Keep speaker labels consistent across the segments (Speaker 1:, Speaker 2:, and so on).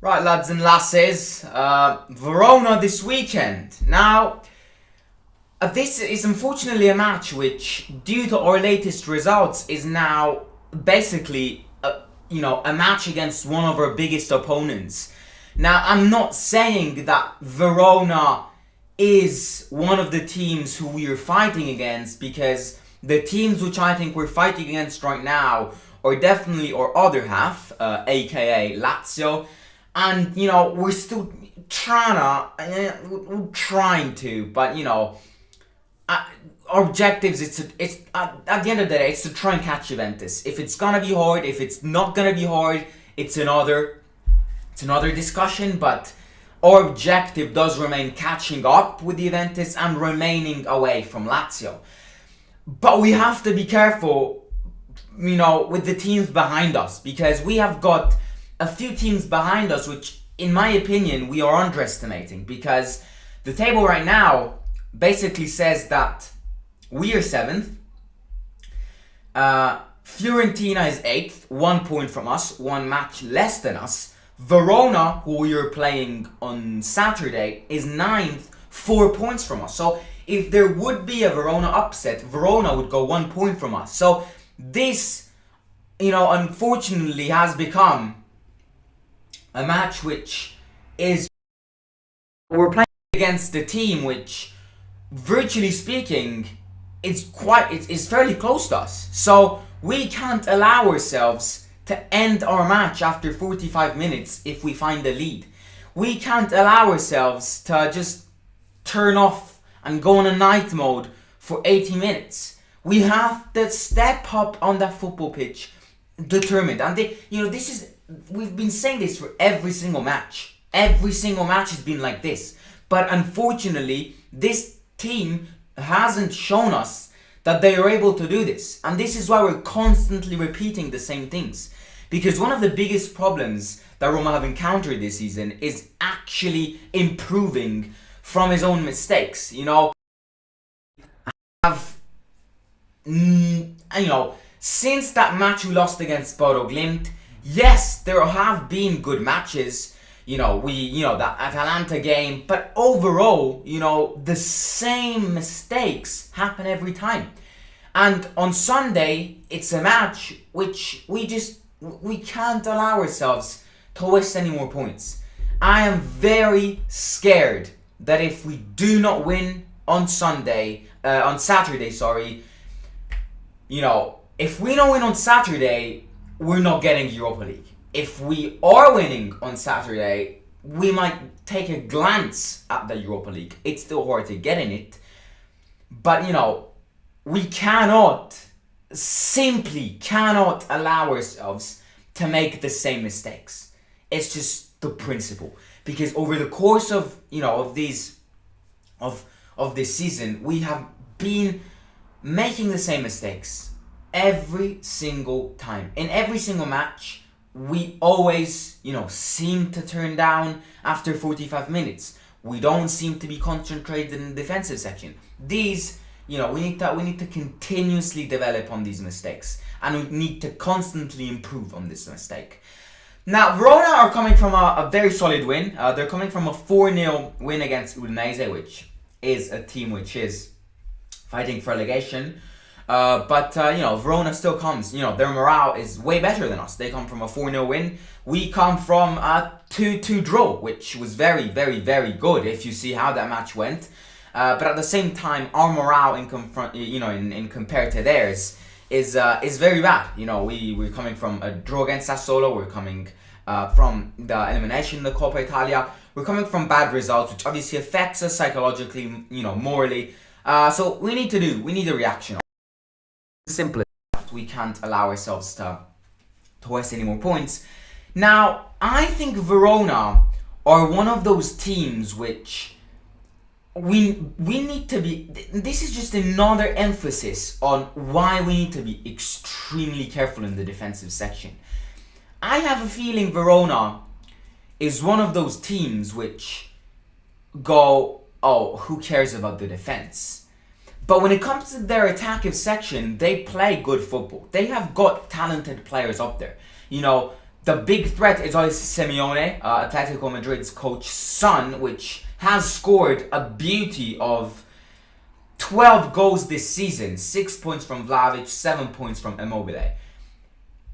Speaker 1: Right, lads and lasses, Verona this weekend. Now, this is unfortunately a match which, due to our latest results, is now basically a match against one of our biggest opponents. Now, I'm not saying that Verona is one of the teams who we are fighting against, because the teams which I think we're fighting against right now are definitely our other half, aka Lazio, and we're still trying to, but our objectives, it's at the end of the day, it's to try and catch Juventus. If it's gonna be hard, if it's not gonna be hard, it's another discussion. But our objective does remain catching up with Juventus and remaining away from Lazio. But we have to be careful, with the teams behind us, because we have got a few teams behind us which, in my opinion, we are underestimating, because the table right now basically says that we are 7th, Fiorentina is 8th, 1 point from us, 1 match less than us. Verona, who we are playing on Saturday, is 9th, 4 points from us. So if there would be a Verona upset, Verona would go 1 point from us. So this, unfortunately has become a match which is, we're playing against a team which, virtually speaking, it's fairly close to us. So we can't allow ourselves to end our match after 45 minutes if we find a lead. We can't allow ourselves to just turn off and go on a night mode for 80 minutes. We have to step up on that football pitch determined. And we've been saying this for every single match. Every single match has been like this. But unfortunately, this team hasn't shown us that they are able to do this. And this is why we're constantly repeating the same things. Because one of the biggest problems that Roma have encountered this season is actually improving from his own mistakes. Since that match we lost against Bodo Glimt, yes, there have been good matches. That Atalanta game, but overall, the same mistakes happen every time. And on Sunday, it's a match which we can't allow ourselves to waste any more points. I am very scared that if we do not win on Saturday, if we don't win on Saturday, we're not getting Europa League. If we are winning on Saturday, we might take a glance at the Europa League. It's still hard to get in it. But, we simply cannot allow ourselves to make the same mistakes. It's just the principle. Because over the course of this season, we have been making the same mistakes every single time. In every single match, we always, seem to turn down after 45 minutes. We don't seem to be concentrated in the defensive section. These, we need to continuously develop on these mistakes, and we need to constantly improve on this mistake. Now, Verona are coming from a very solid win. They're coming from a 4-0 win against Udinese, which is a team which is fighting for relegation. But Verona still comes. Their morale is way better than us. They come from a 4-0 win. We come from a 2-2 draw, which was very, very, very good if you see how that match went. But at the same time, our morale in compared to theirs is very bad. We're coming from a draw against Sassuolo. We're coming from the elimination in the Coppa Italia. We're coming from bad results, which obviously affects us psychologically, morally. So we need a reaction. Simple as that. We can't allow ourselves to waste any more points. Now, I think Verona are one of those teams which we need to be. This is just another emphasis on why we need to be extremely careful in the defensive section. I have a feeling Verona is one of those teams which go, oh, who cares about the defense? But when it comes to their attacking section, they play good football. They have got talented players up there. the big threat is obviously Simeone, Atletico Madrid's coach's son, which has scored a beauty of 12 goals this season. 6 points from Vlahovic, 7 points from Immobile.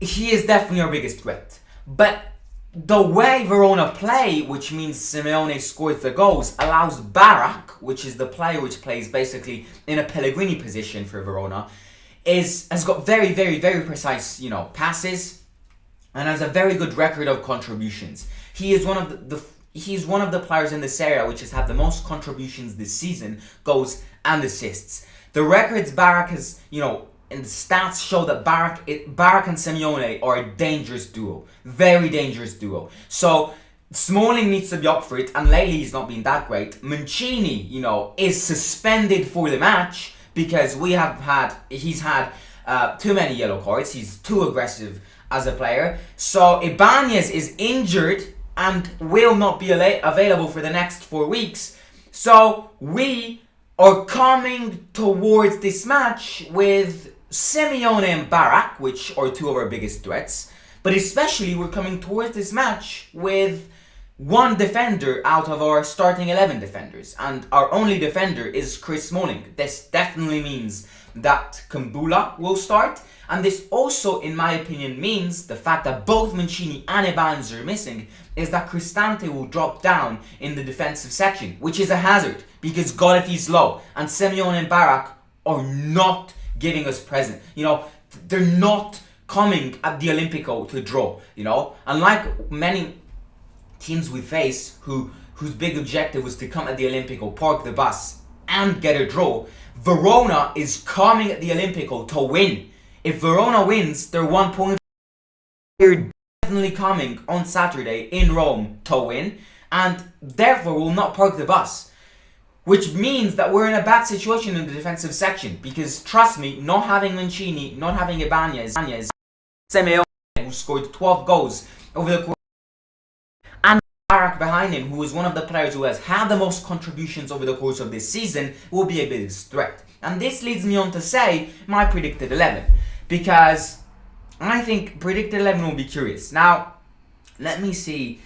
Speaker 1: He is definitely our biggest threat. But the way Verona play, which means Simeone scores the goals, allows Barak, which is the player which plays basically in a Pellegrini position for Verona, has got very, very, very precise, passes, and has a very good record of contributions. He is one of the players in this area which has had the most contributions this season, goals and assists. The records Barak has, and the stats show that Barak and Simeone are a dangerous duo. Very dangerous duo. So Smalling needs to be up for it, and lately he's not been that great. Mancini, is suspended for the match because he's had too many yellow cards. He's too aggressive as a player. So Ibanez is injured and will not be available for the next 4 weeks. So we are coming towards this match with Simeone and Barak, which are two of our biggest threats, but especially we're coming towards this match with one defender out of our starting 11 defenders, and our only defender is Chris Smalling. This definitely means that Kumbula will start, and this also, in my opinion, means the fact that both Mancini and Ibanez are missing is that Cristante will drop down in the defensive section, which is a hazard, because God if he's low, and Simeone and Barak are not giving us present. They're not coming at the Olimpico to draw, Unlike many teams we face whose big objective was to come at the Olimpico, park the bus, and get a draw, Verona is coming at the Olimpico to win. If Verona wins, they're 1 point. They're definitely coming on Saturday in Rome to win, and therefore will not park the bus. Which means that we're in a bad situation in the defensive section, because trust me, not having Mancini, not having Ibanez, Simeone, who scored 12 goals over the course, and Barak behind him, who is one of the players who has had the most contributions over the course of this season, will be a biggest threat. And this leads me on to say my predicted 11, because I think predicted 11 will be curious. Now, let me see.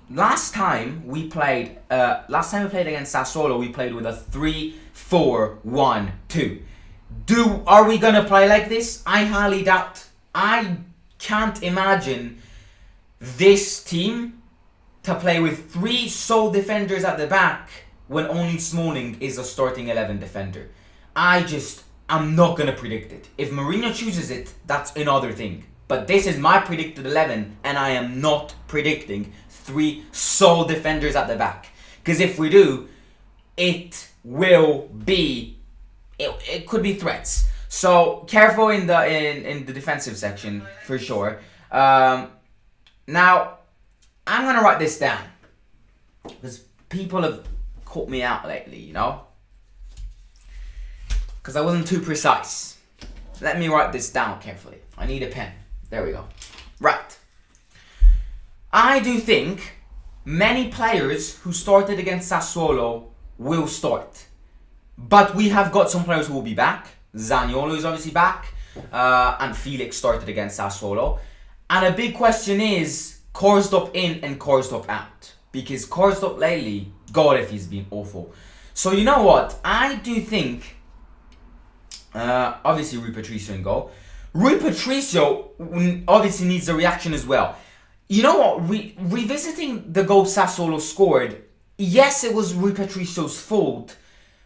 Speaker 1: Last time we played against Sassuolo, we played with a 3-4-1-2. Are we gonna play like this? I highly doubt. I can't imagine this team to play with 3 sole defenders at the back when only Smalling is a starting 11 defender. I'm not gonna predict it. If Mourinho chooses it, that's another thing. But this is my predicted 11, and I am not predicting 3 sole defenders at the back. Because if we do, it could be threats. So careful in the defensive section for sure. Now I'm gonna write this down because people have caught me out lately, because I wasn't too precise. Let me write this down carefully. I need a pen. There we go. Right. I do think many players who started against Sassuolo will start. But we have got some players who will be back. Zaniolo is obviously back. And Felix started against Sassuolo. And a big question is Karsdorp in and Karsdorp out. Because Karsdorp lately, God if he's been awful. So you know what? I do think, obviously Rui Patricio in goal. Rui Patricio obviously needs a reaction as well. You know what? Revisiting the goal Sassuolo scored, yes, it was Rui Patricio's fault,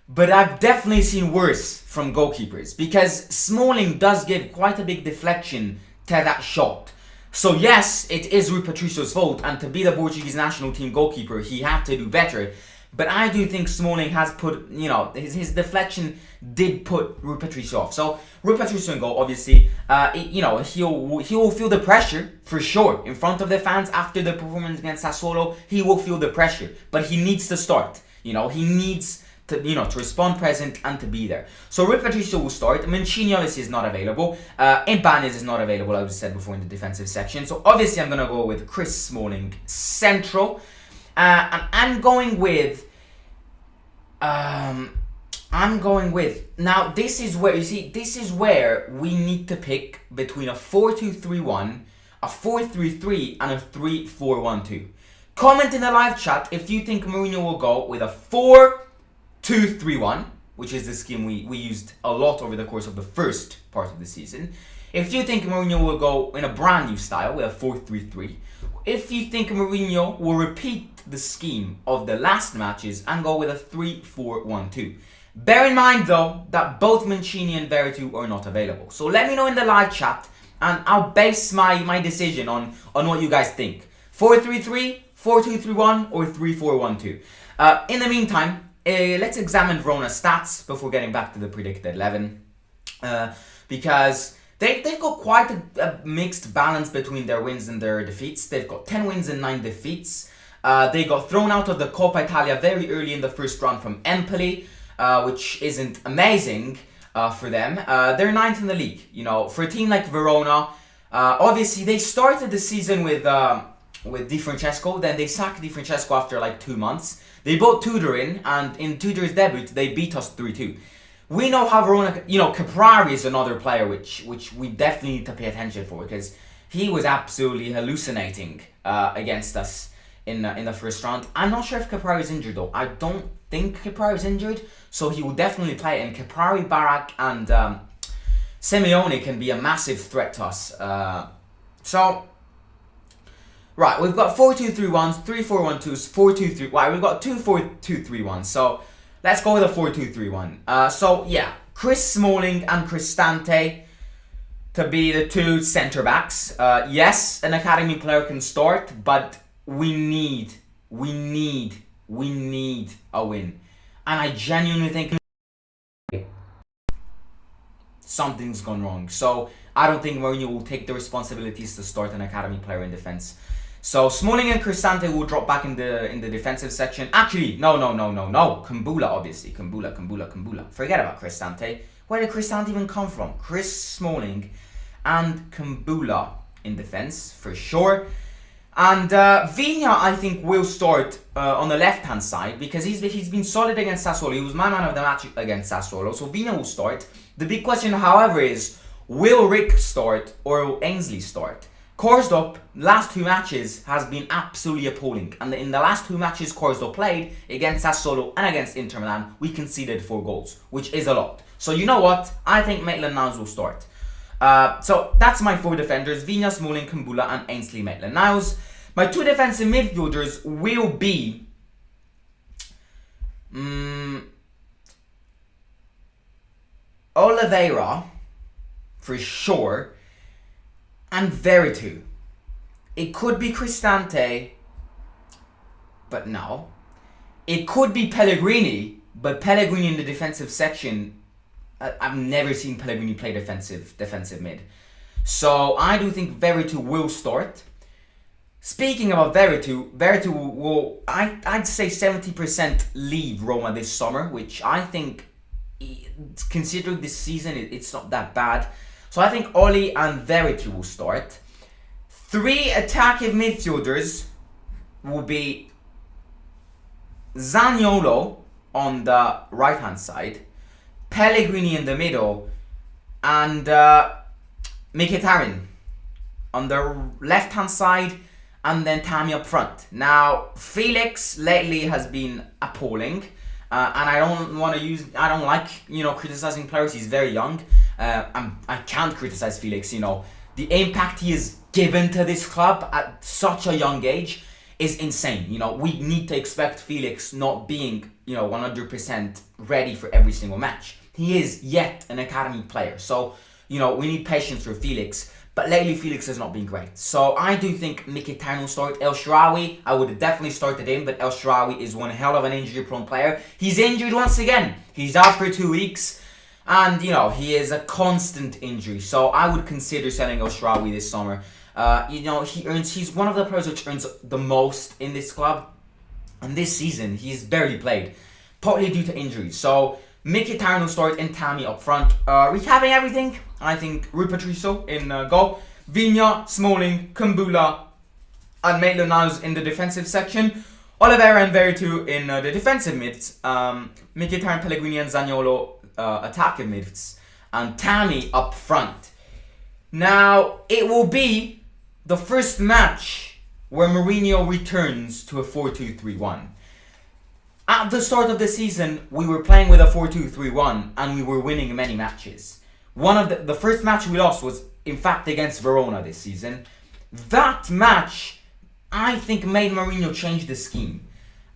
Speaker 1: but I've definitely seen worse from goalkeepers, because Smalling does give quite a big deflection to that shot. So yes, it is Rui Patricio's fault, and to be the Portuguese national team goalkeeper, he had to do better. But I do think Smalling has put, his deflection did put Rui Patricio off. So Rui Patricio in goal, obviously, he will feel the pressure for sure in front of the fans after the performance against Sassuolo. He will feel the pressure, but he needs to start. He needs to respond present and to be there. So Rui Patricio will start. Mancini obviously is not available. Ibanez is not available, as I said before, in the defensive section. So obviously I'm gonna go with Chris Smalling central. And I'm going with, now this is where, this is where we need to pick between a 4-2-3-1, a 4-3-3 and a 3-4-1-2. Comment in the live chat if you think Mourinho will go with a 4-2-3-1, which is the scheme we used a lot over the course of the first part of the season. If you think Mourinho will go in a brand new style with a 4-3-3. If you think Mourinho will repeat the scheme of the last matches and go with a 3-4-1-2. Bear in mind though that both Mancini and Veretout are not available. So let me know in the live chat and I'll base my decision on what you guys think. 4-3-3, 4-2-3-1 or 3-4-1-2. In the meantime, let's examine Verona's stats before getting back to the predicted 11. Because they've got quite a mixed balance between their wins and their defeats. They've got 10 wins and 9 defeats. They got thrown out of the Coppa Italia very early in the first round from Empoli, which isn't amazing for them. They're 9th in the league. You know, for a team like Verona, obviously they started the season with Di Francesco, then they sacked Di Francesco after like 2 months. They brought Tudor in, and in Tudor's debut, they beat us 3-2. We know how Verona, you know, Caprari is another player which we definitely need to pay attention for, because he was absolutely hallucinating against us in the first round. I'm not sure if Caprari is injured though. I don't think Caprari is injured, so he will definitely play. And Caprari, Barak, and Simeone can be a massive threat to us. Right, we've got 4-2-3-1s, 3-4-1-2s, 4-2-3. Right, we've got 2 4-2-3-1s. So let's go with a 4-2-3-1. So yeah, Chris Smalling and Cristante to be the 2 centre backs. Yes, an academy player can start, but we need a win. And I genuinely think something's gone wrong. So I don't think Mourinho will take the responsibilities to start an academy player in defence. So Smalling and Cristante will drop back in the defensive section. Actually, no. Kumbula, obviously. Kumbula. Forget about Cristante. Where did Cristante even come from? Chris Smalling and Kumbula in defense, for sure. And Vigna, I think, will start on the left-hand side, because he's been solid against Sassuolo. He was my man of the match against Sassuolo. So Vigna will start. The big question, however, is will Rick start or will Ainsley start? Korsdorp, last 2 matches, has been absolutely appalling. And in the last 2 matches Korsdorp played, against Sassuolo and against Inter Milan, we conceded 4 goals, which is a lot. So you know what? I think Maitland-Niles will start. So that's my 4 defenders: Vigna, Smalling, Kumbula, and Ainsley Maitland-Niles. My 2 defensive midfielders will be Oliveira, for sure, and Veretout. It could be Cristante, but no. It could be Pellegrini, but Pellegrini in the defensive section, I've never seen Pellegrini play defensive mid. So I do think Veretout will start. Speaking about Veretout will, I'd say 70% leave Roma this summer, which I think, considering this season, it's not that bad. So I think Oli and Veretout will start. 3 attacking midfielders will be Zaniolo on the right-hand side, Pellegrini in the middle, and Mkhitaryan on the left-hand side, and then Tammy up front. Now, Felix lately has been appalling. And I don't like, criticizing players. He's very young. I can't criticize Felix, The impact he has given to this club at such a young age is insane. We need to expect Felix not being, 100% ready for every single match. He is yet an academy player. So, we need patience for Felix. But lately, Felix has not been great. So I do think Mkhitaryan will start. El Shaarawy, I would have definitely started him, but El Shaarawy is one hell of an injury-prone player. He's injured once again. He's out for 2 weeks. And, he is a constant injury. So I would consider selling El Shaarawy this summer. He's one of the players which earns the most in this club. And this season, he's barely played, partly due to injuries. So Mkhitaryan will start and Tammy up front. Recapping everything, I think Rui Patricio in goal, Vigna, Smalling, Kumbula, and Maitland-Niles in the defensive section. Oliveira and Veretout in the defensive mids. Mkhitaryan, Pellegrini, and Zaniolo attacking mids. And Tammy up front. Now, it will be the first match where Mourinho returns to a 4-2-3-1. At the start of the season, we were playing with a 4-2-3-1 and we were winning many matches. One of the first match we lost was, in fact, against Verona this season. That match, I think, made Mourinho change the scheme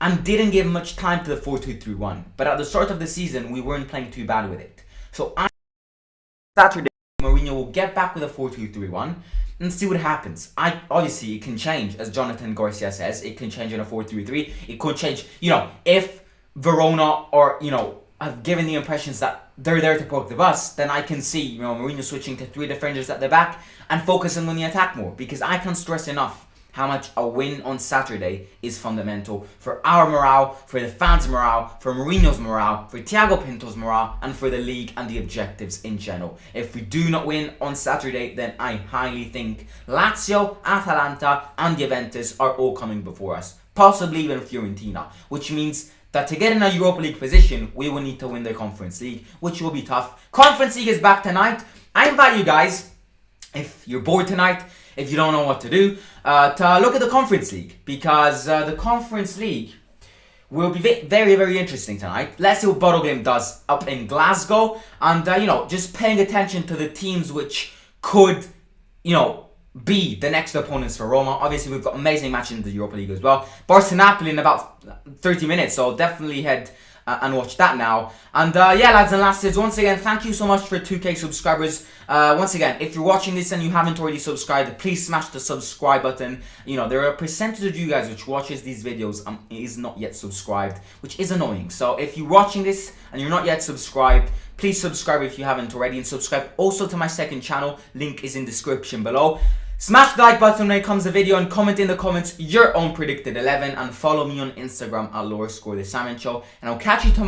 Speaker 1: and didn't give much time to the 4-2-3-1. But at the start of the season, we weren't playing too bad with it. So Saturday, Mourinho will get back with a 4-2-3-1 and see what happens. Obviously, it can change, as Jonathan Garcia says. It can change in a 4-3-3. It could change, if Verona have given the impressions that they're there to poke the bus, then I can see, Mourinho switching to 3 defenders at the back and focusing on the attack more. Because I can't stress enough how much a win on Saturday is fundamental for our morale, for the fans' morale, for Mourinho's morale, for Thiago Pinto's morale, and for the league and the objectives in general. If we do not win on Saturday, then I highly think Lazio, Atalanta, and Juventus are all coming before us. Possibly even Fiorentina, which means that to get in a Europa League position, we will need to win the Conference League, which will be tough. Conference League is back tonight. I invite you guys, if you're bored tonight, if you don't know what to do, to look at the Conference League, because the Conference League will be very, very interesting tonight. Let's see what Bodo does up in Glasgow, and just paying attention to the teams which could, be the next opponents for Roma. Obviously, we've got amazing matches in the Europa League as well. Barca-Napoli in about 30 minutes, so definitely head and watch that now. And lads and lasses, once again, thank you so much for 2K subscribers. Once again, if you're watching this and you haven't already subscribed, please smash the subscribe button. There are a percentage of you guys which watches these videos and is not yet subscribed, which is annoying. So if you're watching this and you're not yet subscribed, please subscribe if you haven't already, and subscribe also to my second channel. Link is in description below. Smash the like button when it comes to the video and comment in the comments your own predicted 11, and follow me on Instagram at _the Salmon Show, and I'll catch you tomorrow.